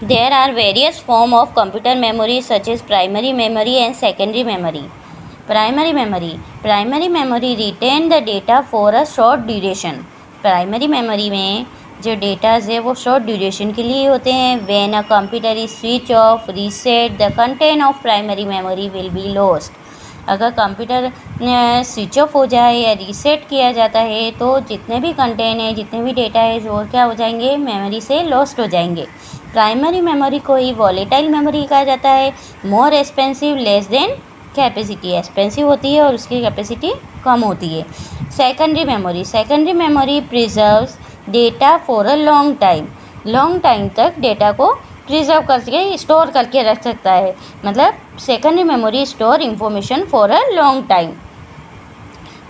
There are various forms of computer memory such as primary memory and secondary memory. Primary memory retain the data for a short duration. Primary memory में जो datas है वो short duration के लिए होते हैं. When a computer is switch off, reset, the content of primary memory will be lost. अगर computer switch off हो जाए या रीसेट किया जाता है तो जितने भी कंटेंट है, जितने भी डेटा है वो क्या हो जाएंगे, मेमोरी से लॉस्ट हो जाएंगे. प्राइमरी मेमोरी को ही वॉलेटाइल मेमोरी कहा जाता है. More expensive, less than capacity. Expensive होती है और उसकी कैपेसिटी कम होती है. Secondary memory preserves data for a long time तक डेटा को प्रिजर्व करके स्टोर करके रख सकता है. मतलब secondary memory store information for a long time.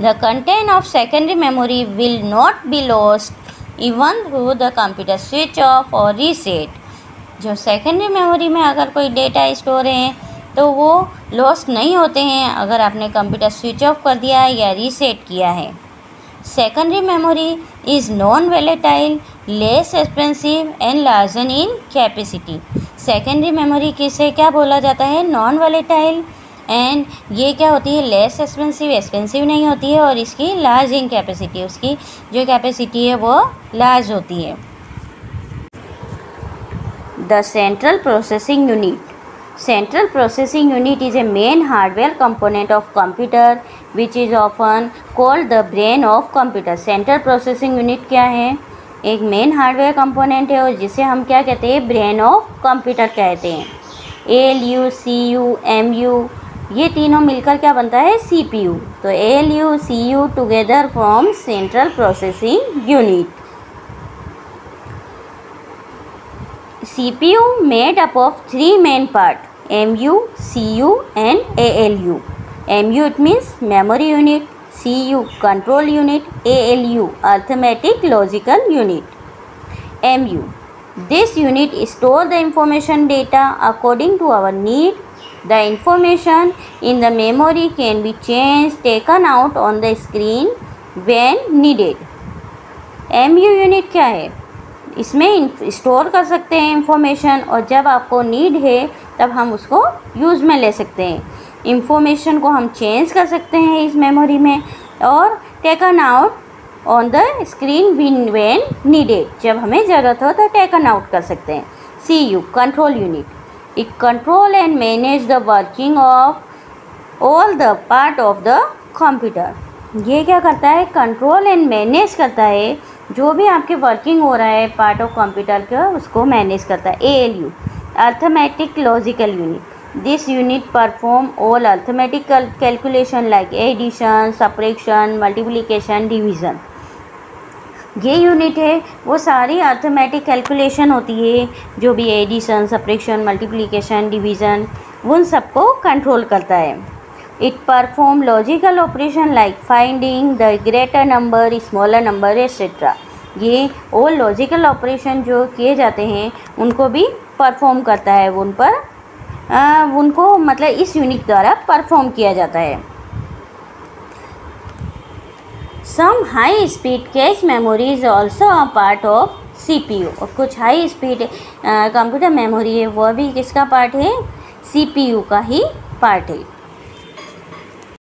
The content of secondary memory will not be lost even through the computer switch off और reset. जो सेकेंडरी मेमोरी में अगर कोई डेटा स्टोर है तो वो लॉस्ट नहीं होते हैं अगर आपने कंप्यूटर स्विच ऑफ कर दिया है या रीसेट किया है. Secondary memory is non volatile, less expensive and larger in capacity. Secondary memory किसे क्या बोला जाता है, नॉन वोलेटाइल, एंड ये क्या होती है, लेस एक्सपेंसिव नहीं होती है और इसकी लार्ज इन कैपेसिटी, उसकी जो कैपेसिटी है वो लार्ज होती है. The central processing unit is a main hardware component of computer which is often called the brain of computer. Central processing unit क्या है, एक मेन हार्डवेयर कंपोनेंट है और जिसे हम क्या कहते हैं, ब्रेन ऑफ कंप्यूटर कहते हैं. ALU, CU, MU ये तीनों मिलकर क्या बनता है, CPU. तो ALU, CU together form central processing unit. CPU made up of three main parts, MU, CU and ALU. MU it means memory unit, CU control unit, ALU arithmetic logical unit. MU, this unit store the information data according to our need. The information in the memory can be changed, taken out on the screen when needed. MU unit क्या है, इसमें store कर सकते हैं information और जब आपको need है तब हम उसको यूज़ में ले सकते हैं. इंफॉर्मेशन को हम चेंज कर सकते हैं इस मेमोरी में और taken out on the screen when needed, जब हमें ज़रूरत हो तो टेकन आउट कर सकते हैं. CU control unit, it control and manage the working of all the part of the computer. ये क्या करता है, कंट्रोल एंड मैनेज करता है, जो भी आपके वर्किंग हो रहा है पार्ट ऑफ कंप्यूटर का उसको मैनेज करता है. ALU arithmetic logical unit, this unit perform all arithmetic calculation like addition, subtraction, multiplication, division. ये यूनिट है वो सारी अर्थमेटिक कैलकुलेशन होती है, जो भी एडिशन, सब्ट्रैक्शन, मल्टीप्लिकेशन, डिवीज़न उन सबको कंट्रोल करता है. It perform logical operation like finding the greater number, smaller number etcetera. ये और लॉजिकल ऑपरेशन जो किए जाते हैं उनको भी परफॉर्म करता है, उन पर उनको मतलब इस यूनिट द्वारा परफॉर्म किया जाता है. Some high speed cache memory is also a part of CPU. और कुछ हाई स्पीड कंप्यूटर मेमोरी है वो भी किसका पार्ट है, CPU का ही पार्ट है.